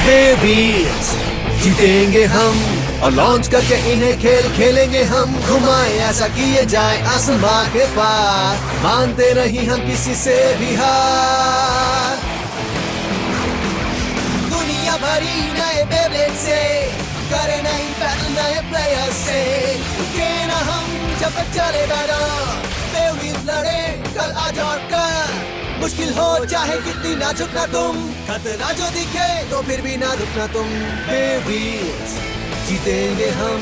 Babies जीतेंगे हम और लॉन्च करके इन्हें खेल खेलेंगे हम। घुमाए ऐसा किए जाए आसमां के पार, मानते नहीं हम किसी से भी हार। दुनिया भरी नए बेब्लेड से करे नहीं बैटल नए प्लेयर से। रुके ना हम जब तक चलेगा ना, बेबीज लड़े कल आज और कल। मुश्किल हो चाहे कितनी ना झुकना तुम, खतरा जो दिखे तो फिर भी ना रुकना तुम। बेबीज जीतेंगे हम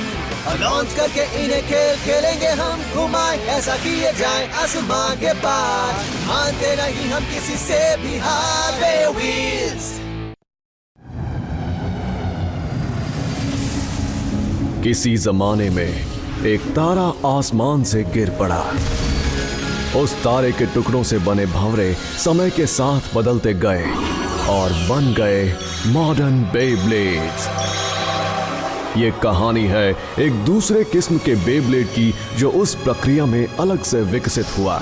और लॉन्च करके इन्हें खेल खेलेंगे हम। घुमाए ऐसा किए जाए आसमां के पार, मानते नहीं हम किसी से भी हार। बेबीज किसी जमाने में एक तारा आसमान से गिर पड़ा। उस तारे के टुकड़ों से बने भंवरे समय के साथ बदलते गए और बन गए मॉडर्न बेब्लेड्स। ये कहानी है एक दूसरे किस्म के बेब्लेड की जो उस प्रक्रिया में अलग से विकसित हुआ।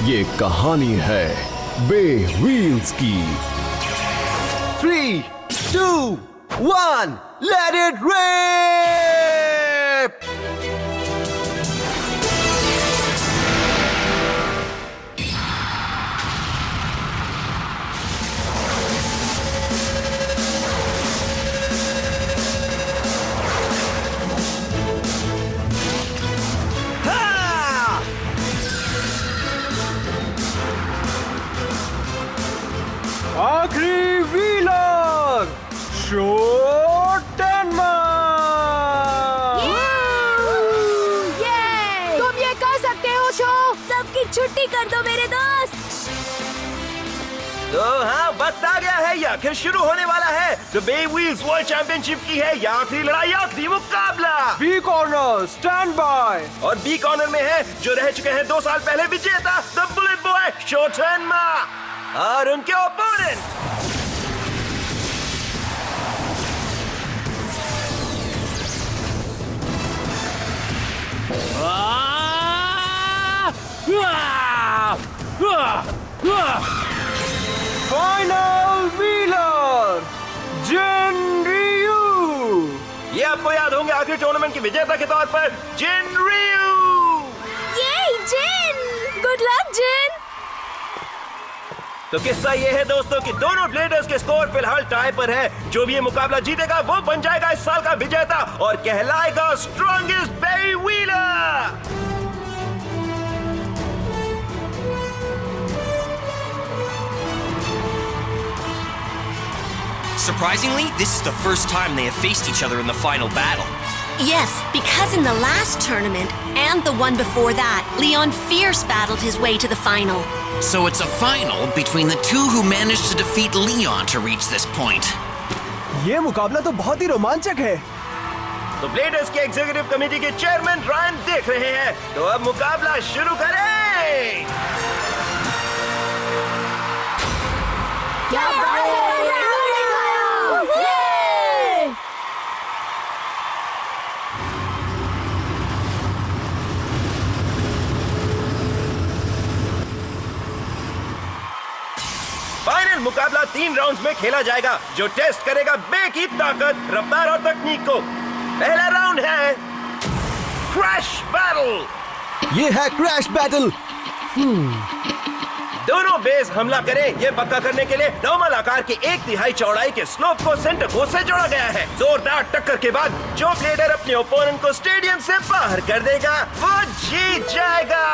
ये कहानी है बे व्हील्स की। 3, 2, 1, let it rip! आखिरी व्हीलर शोटेनमा। तुम ये कर सकते हो शो। सबकी छुट्टी कर दो मेरे दोस्त। तो हाँ, वक्त आ गया है, या आखिर शुरू होने वाला है। तो बे व्हील्स वर्ल्ड चैंपियनशिप की है या आखिरी लड़ाई, आखिरी मुकाबला। B corner stand by. और बी कॉर्नर में है जो रह चुके हैं 2 साल पहले विजेता द बुलेट बॉय शोटेनमा और उनके ओपोनेंट फाइनल व्हीलर जिनरियू। ये आपको याद होंगे आखिरी टूर्नामेंट की विजेता के तौर पर जिनरियू। ये जिन, गुड लक जिन। तो किस्सा ये है दोस्तों कि दोनों ब्लेडर्स के स्कोर फिलहाल टाई पर है। जो भी ये मुकाबला जीतेगा वो बन जाएगा इस साल का विजेता और कहलाएगा strongest bey wheeler. Surprisingly, this is the first time they have faced each other in the final battle. Yes, because in the last tournament and the one before that, Leon Fierce battled his way to the final. So it's a final between the two who managed to defeat Leon to reach this point. ये मुकाबला तो बहुत ही रोमांचक है। तो bladers के executive committee के chairman Ryan देख रहे हैं, तो अब मुकाबला शुरू करें। क्या बात है? फाइनल मुकाबला 3 राउंड्स में खेला जाएगा जो टेस्ट करेगा बे की ताकत, रफ्तार और तकनीक को। पहला राउंड है क्रैश बैटल। ये है क्रैश बैटल। दोनों बेस हमला करें ये पक्का करने के लिए नॉर्मल आकार के 1/3 चौड़ाई के स्लोप को सेंटर को से जोड़ा गया है। जोरदार टक्कर के बाद जो प्लेयर अपने ओपोनेंट को स्टेडियम से बाहर कर देगा वो जीत जाएगा।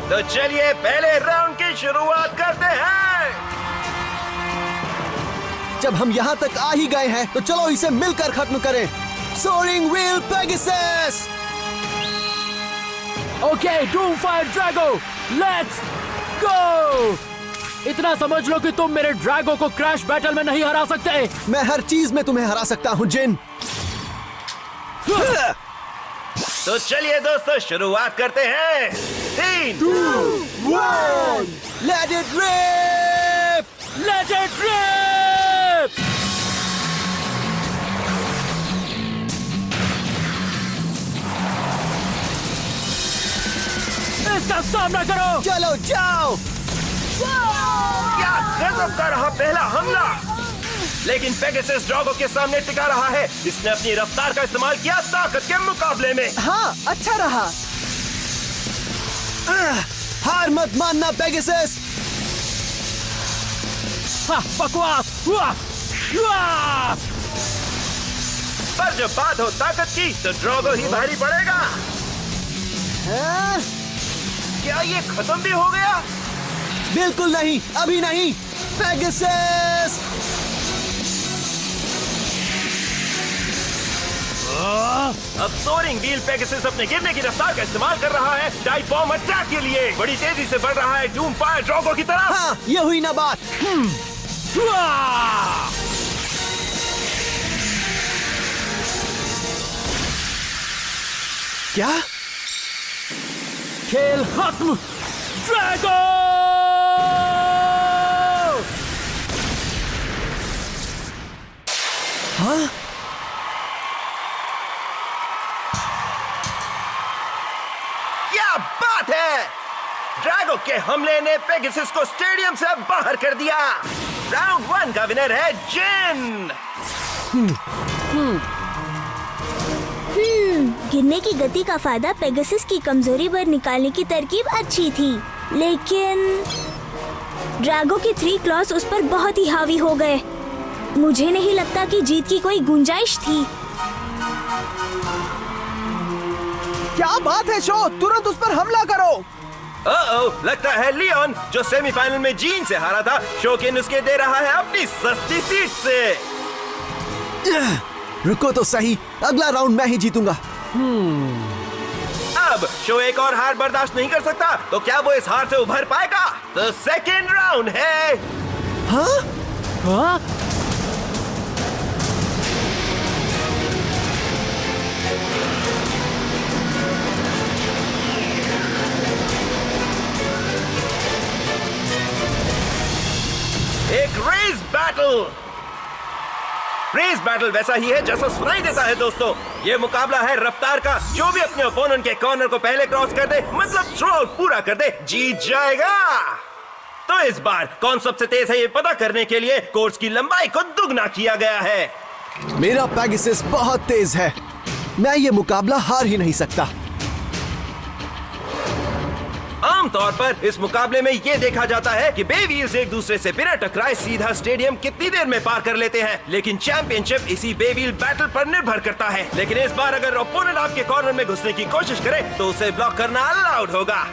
तो चलिए पहले राउंड की शुरुआत करते हैं। जब हम यहाँ तक आ ही गए हैं तो चलो इसे मिलकर खत्म करें। Soaring wheel Pegasus. Okay, Doomfire Drago, let's go. इतना समझ लो कि तुम मेरे ड्रैगो को क्रैश बैटल में नहीं हरा सकते। मैं हर चीज में तुम्हें हरा सकता हूँ जिन। तो चलिए दोस्तों शुरुआत करते हैं। 3, 2, 1, let it rip! Let it rip. इसका सामना करो। चलो जाओ। क्या गजब का रहा पहला हमला। लेकिन पेगासस ड्रैगो के सामने टिका रहा है। इसने अपनी रफ्तार का इस्तेमाल किया ताकत के मुकाबले में। हाँ, अच्छा रहा। हार मत मानना पेगासस। बकवास। हुआ। हुआ। पर जब बात हो ताकत की तो ड्रैगो ही भारी पड़ेगा। क्या ये खत्म भी हो गया? बिल्कुल नहीं, अभी नहीं। पेगासस! अब सोरिंग व्हील पेगासस अपने गिरने की रफ्तार का इस्तेमाल कर रहा है डाइव बॉम्ब अटैक के लिए। बड़ी तेजी से बढ़ रहा है डूम फायर ड्रैगो की तरफ। हाँ, ये हुई ना बात। क्या? खेल खत्म। ड्रैगो! हाँ? क्या बात है! ड्रैगो के हमले ने पेगासस को स्टेडियम से बाहर कर दिया। राउंड 1 का विनर है जिन। गिरने की गति का फायदा पेगासस की कमजोरी पर निकालने की तरकीब अच्छी थी, लेकिन ड्रैगो के 3 क्लॉस उस पर बहुत ही हावी हो गए। मुझे नहीं लगता कि जीत की कोई गुंजाइश थी। क्या बात है शो, तुरंत उस पर हमला करो। ओह, लगता है लियोन जो सेमीफाइनल में जीन से हारा था, शो के नुस्खे दे रहा है अपनी सस्ती सीट से। रुको तो सही, अगला राउंड मैं ही जीतूंगा। अब शो एक और हार बर्दाश्त नहीं कर सकता, तो क्या वो इस हार से उभर पाएगा? तो सेकेंड राउंड है। हाँ? हाँ? एक रेस बैटल। रेस बैटल वैसा ही है जैसा सुनाई देता है दोस्तों। ये मुकाबला है रफ्तार का। जो भी अपने ओपोनेंट के कॉर्नर को पहले क्रॉस कर दे, मतलब थ्रो आउट पूरा कर दे, जीत जाएगा। तो इस बार कौन सबसे तेज है ये पता करने के लिए कोर्स की लंबाई को दुगना किया गया है। मेरा पेगासस बहुत तेज है, मैं ये मुकाबला हार ही नहीं सकता। आमतौर पर इस मुकाबले में ये देखा जाता है कि बेव्हील्स एक दूसरे से बिना टकराए सीधा स्टेडियम कितनी देर में पार कर लेते हैं, लेकिन चैंपियनशिप इसी बेव्हील बैटल पर निर्भर करता है। लेकिन इस बार अगर ओपोनेंट आपके कॉर्नर में घुसने की कोशिश करे तो उसे ब्लॉक करना अलाउड होगा।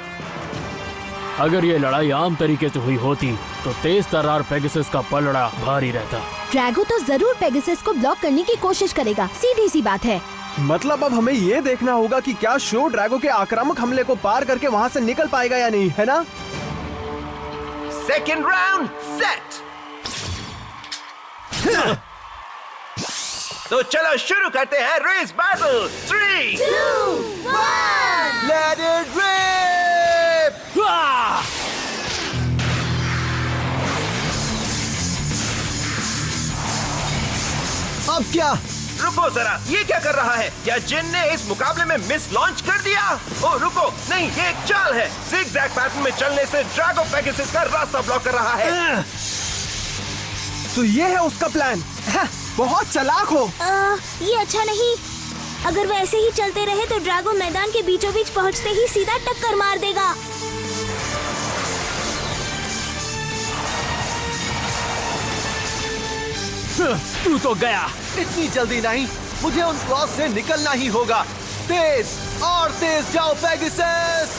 अगर ये लड़ाई आम तरीके से हुई होती तो तेज तर्रार पेगासस का पलड़ा भारी रहता। ड्रैगो तो जरूर पेगासस को ब्लॉक करने की कोशिश करेगा, सीधी सी बात है। मतलब अब हमें ये देखना होगा कि क्या शो ड्रैगो के आक्रामक हमले को पार करके वहाँ से निकल पाएगा या नहीं, है ना? Second round set. तो चलो शुरू करते हैं race battle. 3, 2, 1 Let it rip! वाह! अब क्या? रुको जरा, ये क्या कर रहा है? क्या जिन ने इस मुकाबले में मिस लॉन्च कर दिया? ओ रुको, नहीं, ये एक चाल है। ज़िगज़ैग पैटर्न में चलने से ड्रैगो पेगासस का रास्ता ब्लॉक कर रहा है। तो ये है उसका प्लान। बहुत चालाक हो। ये अच्छा नहीं। अगर वो ऐसे ही चलते रहे तो ड्रैगो मैदान के बीचों बीच पहुंचते ही सीधा टक्कर मार देगा। तू तो गया। इतनी जल्दी नहीं, मुझे उन क्रॉस से निकलना ही होगा। तेज और तेज जाओ पेगासस!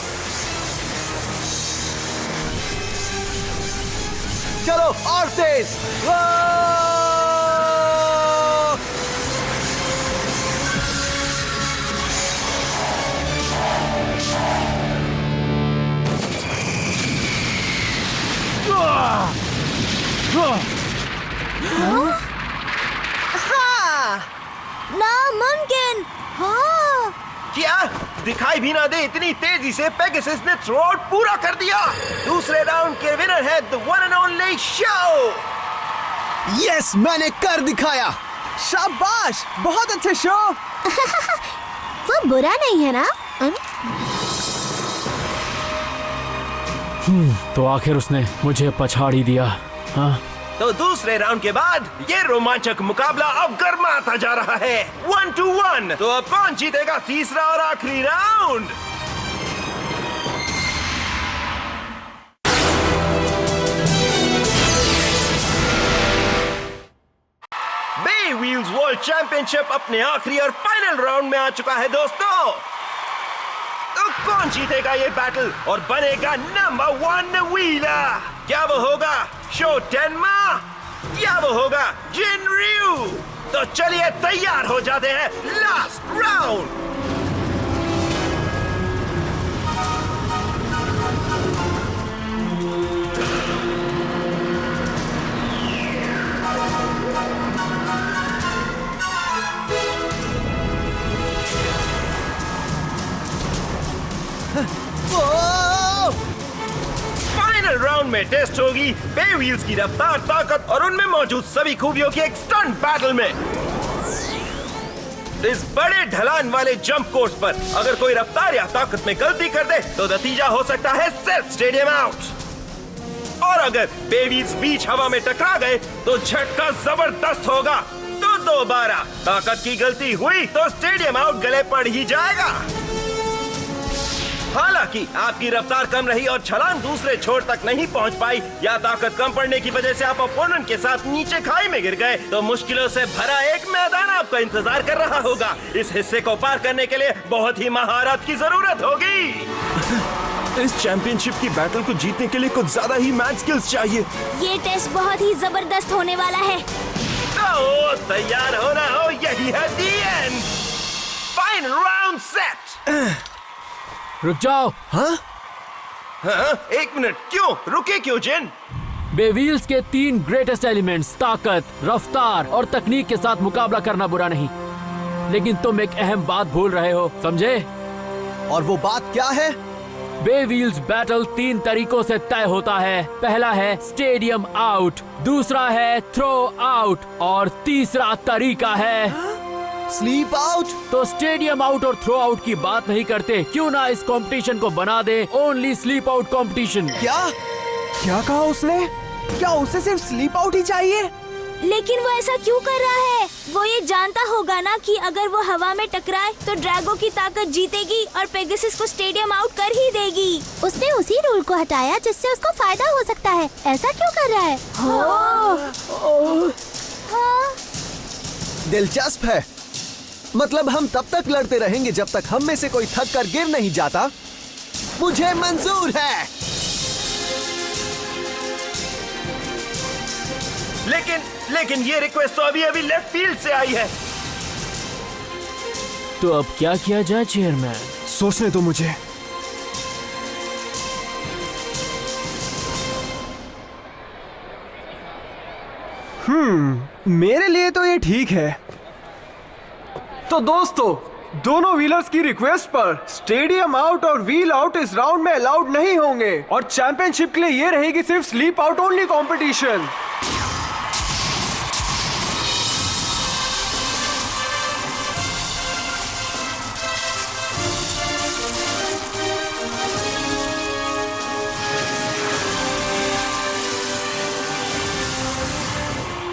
चलो और तेज! नामुमकिन। हाँ। क्या दिखाई भी ना दे इतनी तेजी से पेगासस ने थ्रो आउट पूरा कर दिया। दूसरे राउंड के विनर है the one and only show. Yes, मैंने कर दिखाया। शाबाश, बहुत अच्छे शो। वो बुरा नहीं है ना? तो आखिर उसने मुझे पछाड़ ही दिया। हाँ? तो दूसरे राउंड के बाद ये रोमांचक मुकाबला अब गर्माता जा रहा है 1-1। तो अब कौन जीतेगा तीसरा और आखिरी राउंड? बे व्हील्स वर्ल्ड चैंपियनशिप अपने आखिरी और फाइनल राउंड में आ चुका है दोस्तों। तो कौन जीतेगा ये बैटल और बनेगा नंबर 1 व्हीलर? क्या वो होगा शो टेनमा या वो होगा जिनर्यू? तो चलिए तैयार हो जाते हैं लास्ट राउंड। फाइनल राउंड में टेस्ट होगी बे व्हील्स की रफ्तार, ताकत और उनमें मौजूद सभी खूबियों की एक स्टंट बैटल में। इस बड़े ढलान वाले जंप कोर्स पर अगर कोई रफ्तार या ताकत में गलती कर दे तो नतीजा हो सकता है सिर्फ स्टेडियम आउट। और अगर बे व्हील्स बीच हवा में टकरा गए तो झटका जबरदस्त होगा। तो दोबारा ताकत की गलती हुई तो स्टेडियम आउट गले पड़ ही जाएगा। हालांकि आपकी रफ्तार कम रही और छलांग दूसरे छोर तक नहीं पहुंच पाई या ताकत कम पड़ने की वजह से आप ओपोनेंट के साथ नीचे खाई में गिर गए तो मुश्किलों से भरा एक मैदान आपका इंतजार कर रहा होगा। इस हिस्से को पार करने के लिए बहुत ही महारत की जरूरत होगी। इस चैंपियनशिप की बैटल को जीतने के लिए कुछ ज्यादा ही मैच स्किल्स चाहिए। ये टेस्ट बहुत ही जबरदस्त होने वाला है। तो तैयार होना हो, यही है दी एंड। Final round set. रुक जाओ। हाँ? 1 मिनट, क्यों रुके क्यों जिन? बे व्हील्स के 3 ग्रेटेस्ट एलिमेंट्स ताकत, रफ्तार और तकनीक के साथ मुकाबला करना बुरा नहीं, लेकिन तुम एक अहम बात भूल रहे हो, समझे? और वो बात क्या है? बे व्हील्स बैटल 3 तरीकों से तय होता है। पहला है स्टेडियम आउट, दूसरा है थ्रो आउट और तीसरा तरीका है स्लीप आउट। तो स्टेडियम आउट और थ्रो आउट की बात नहीं करते, क्यों ना इस कंपटीशन को बना they only sleep out competition. क्या क्या कहा उसने? क्या उसे सिर्फ स्लीप आउट ही चाहिए? लेकिन वो ऐसा क्यों कर रहा है? वो ये जानता होगा ना कि अगर वो हवा में टकराए तो ड्रैगो की ताकत जीतेगी और पेगासस को स्टेडियम आउट कर ही देगी। उसने उसी रूल को हटाया जिससे उसको फायदा हो सकता है। ऐसा क्यों कर रहा है? हाँ। दिलचस्प है। मतलब हम तब तक लड़ते रहेंगे जब तक हम में से कोई थक कर गिर नहीं जाता। मुझे मंजूर है। लेकिन ये रिक्वेस्ट तो अभी लेफ्ट फील्ड से आई है। तो अब क्या किया जाए चेयरमैन? सोचने दो मुझे। मेरे लिए तो ये ठीक है। तो दोस्तों, दोनों व्हीलर्स की रिक्वेस्ट पर स्टेडियम आउट और व्हील आउट इस राउंड में अलाउड नहीं होंगे और चैंपियनशिप के लिए ये रहेगी सिर्फ स्लीप आउट ओनली कंपटीशन।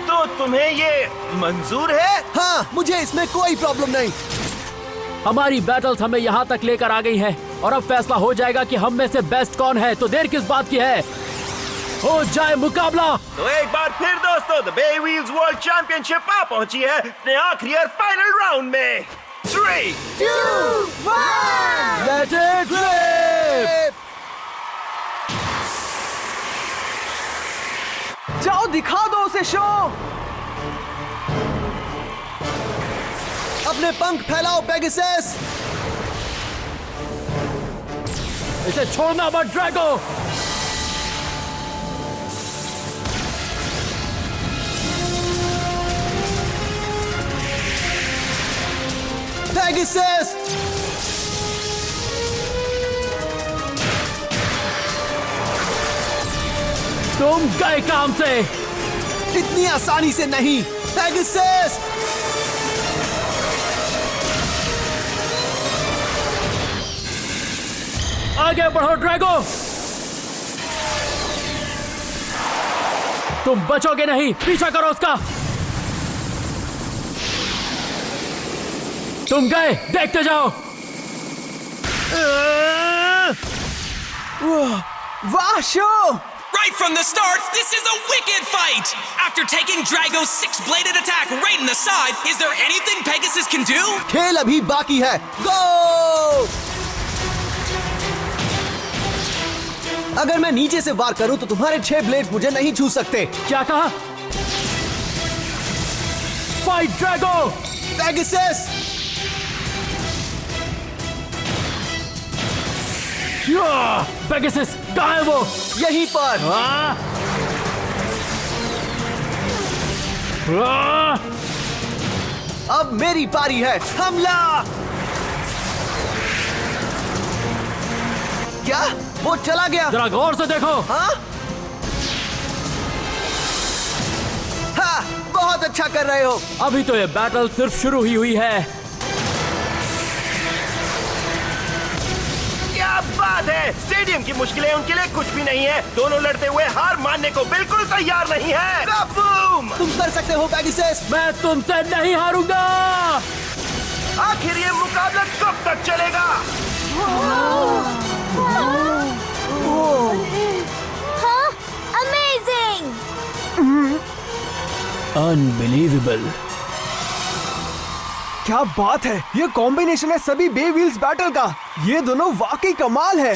तो तुम्हें ये मंजूर है? हाँ, मुझे इसमें कोई प्रॉब्लम नहीं। हमारी बैटल्स हमें यहाँ तक लेकर आ गई है और अब फैसला हो जाएगा कि हम में से बेस्ट कौन है। तो देर किस बात की है, हो जाए मुकाबला। तो एक बार फिर दोस्तों, the bey wheels world championship आ पहुंची है अपने आखिरी और फाइनल राउंड में। 3, 2, 1 लेट इट रिप। जाओ दिखा दो उसे शो। अपने पंख फैलाओ पेगासस। इसे छोड़ना मत ड्रैगो। पेगासस, तुम गए काम से। इतनी आसानी से नहीं। पेगासस, आगे बढ़ो ड्रैगो। तुम बचोगे नहीं, पीछा करो उसका। तुम गए, देखते जाओ। वाह show! Right from the start, this is a wicked fight! After taking Drago's six-bladed attack right in the side, is there anything Pegasus can do? खेल अभी बाकी है। गो! अगर मैं नीचे से वार करूं तो तुम्हारे 6 ब्लेड मुझे नहीं छू सकते। क्या कहा? Fight Drago! पेगासस! पेगासस कहाँ है वो? यहीं पर। अब मेरी पारी है। हमला! क्या वो चला गया? जरा गौर से देखो। हाँ? हाँ, बहुत अच्छा कर रहे हो। अभी तो ये बैटल सिर्फ शुरू ही हुई है। क्या बात है! स्टेडियम की मुश्किलें उनके लिए कुछ भी नहीं है। दोनों लड़ते हुए हार मानने को बिल्कुल तैयार नहीं है। काबूम! तुम कर सकते हो पेगासस। मैं तुमसे नहीं हारूंगा। आखिर ये मुकाबला कब तक चलेगा? हाँ, अमेजिंग! अनबिलीवेबल। क्या बात है! ये कॉम्बिनेशन है सभी बे व्हील्स बैटल का। ये दोनों वाकई कमाल है।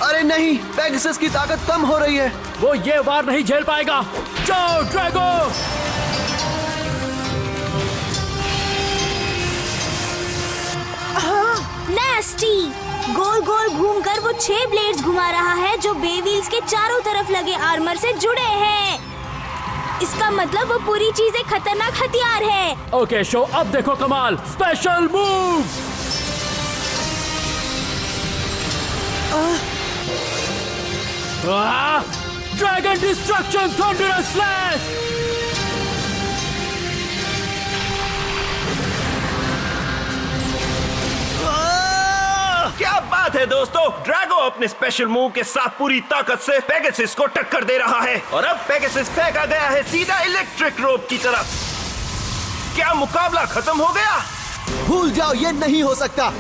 अरे नहीं, पेगासस की ताकत कम हो रही है। वो ये वार नहीं झेल पाएगा। जाओ ड्रैगो! नेस्टी! गोल गोल घूमकर वो 6 ब्लेड्स घुमा रहा है जो बे व्हील्स के चारों तरफ लगे आर्मर से जुड़े हैं। इसका मतलब वो पूरी चीजें खतरनाक हथियार है। ओके शो, अब देखो कमाल। Special move! Dragon destruction thunderous slash! क्या बात है दोस्तों! ड्रैगो अपने स्पेशल मूव के साथ पूरी ताकत से पेगासस को टक्कर दे रहा है और अब पेगासस फेंका गया है सीधा इलेक्ट्रिक रोप की तरफ। क्या मुकाबला खत्म हो गया? भूल जाओ, ये नहीं हो सकता।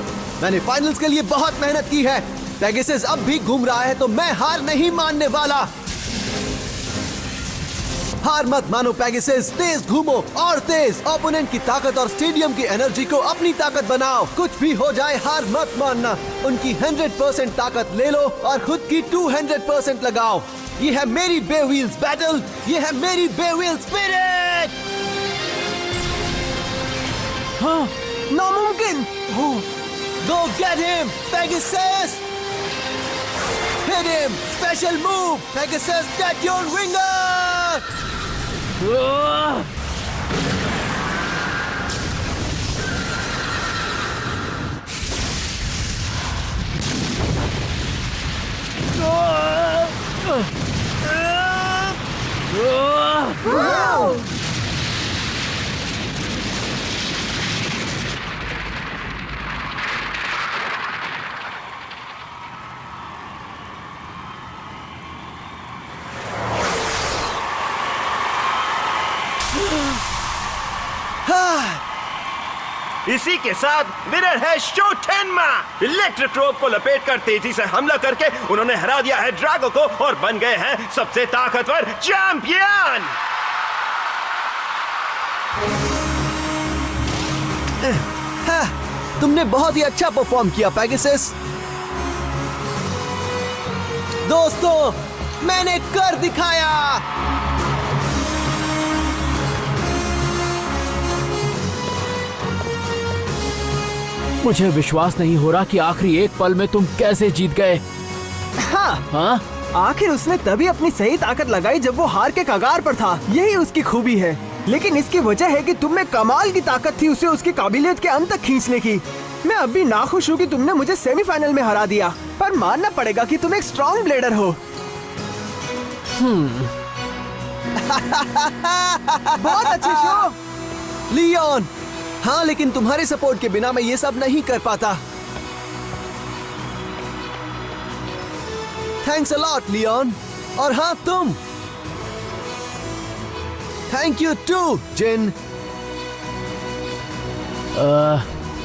मैंने फाइनल्स के लिए बहुत मेहनत की है। पेगासस अब भी घूम रहा है तो मैं हार नहीं मानने वाला। हार मत मानो पेगासस, तेज घूमो और तेज। ओपोनेंट की ताकत और स्टेडियम की एनर्जी को अपनी ताकत बनाओ। कुछ भी हो जाए हार मत मानना। उनकी 100% ताकत ले लो और खुद की 200% लगाओ। ये है मेरी बे व्हील्स बैटल, ये है मेरी बे व्हील्स स्पिरिट। हाँ, नामुमकिन। Go get him, Pegasus! Hit him! Special move! Pegasus, get your winger! इसी के साथ विनर है शो टेनमा। इलेक्ट्रिक रोप को लपेटकर तेजी से हमला करके उन्होंने हरा दिया है ड्रैगो को और बन गए हैं सबसे ताकतवर चैंपियन। तुमने बहुत ही अच्छा परफॉर्म किया पेगासस। दोस्तों, मैंने कर दिखाया। मुझे विश्वास नहीं हो रहा कि आखिरी एक पल में तुम कैसे जीत गए। हाँ, आखिर उसने तभी अपनी सही ताकत लगाई जब वो हार के कगार पर था। यही उसकी खूबी है। लेकिन इसकी वजह है कि तुम में कमाल की ताकत थी उसे उसकी काबिलियत के अंत तक खींचने की। मैं अब भी नाखुश हूँ कि तुमने मुझे सेमीफाइनल में हरा दिया, पर मानना पड़ेगा कि तुम एक स्ट्रॉन्ग ब्लेडर हो। बहुत अच्छे शो। लियोन, हाँ लेकिन तुम्हारे सपोर्ट के बिना मैं ये सब नहीं कर पाता। Thanks a lot Leon. और हाँ तुम, thank you too Jin.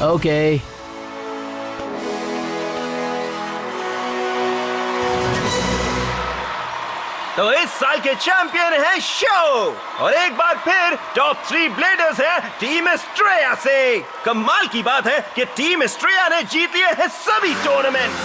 Okay. तो इस साल के चैंपियन है शो, और एक बार फिर टॉप 3 ब्लेडर्स है टीम एस्ट्रेया से। कमाल की बात है कि टीम एस्ट्रेया ने जीत लिए हैं सभी टूर्नामेंट्स।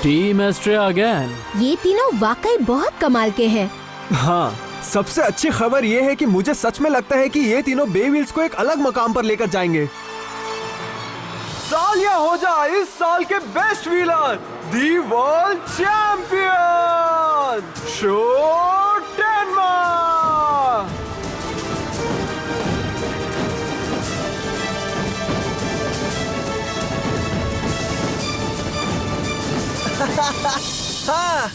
Team Astria again. ये तीनों वाकई बहुत कमाल के हैं। हाँ, सबसे अच्छी खबर ये है कि मुझे सच में लगता है कि ये तीनों बे व्हील्स को एक अलग मकाम पर लेकर जाएंगे। तालियां हो जाए इस साल के best wheeler, the world champion show Denmark. हाँ,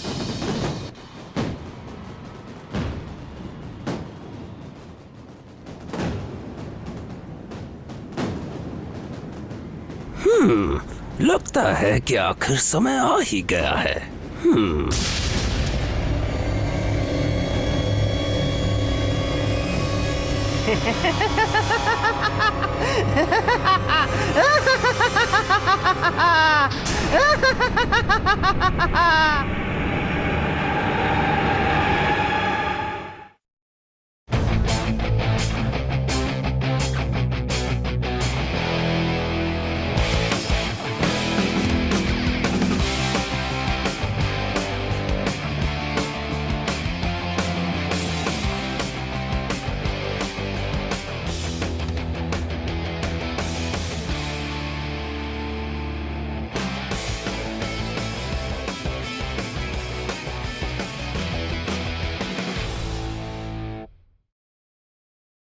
लगता है कि आखिर समय आ ही गया है।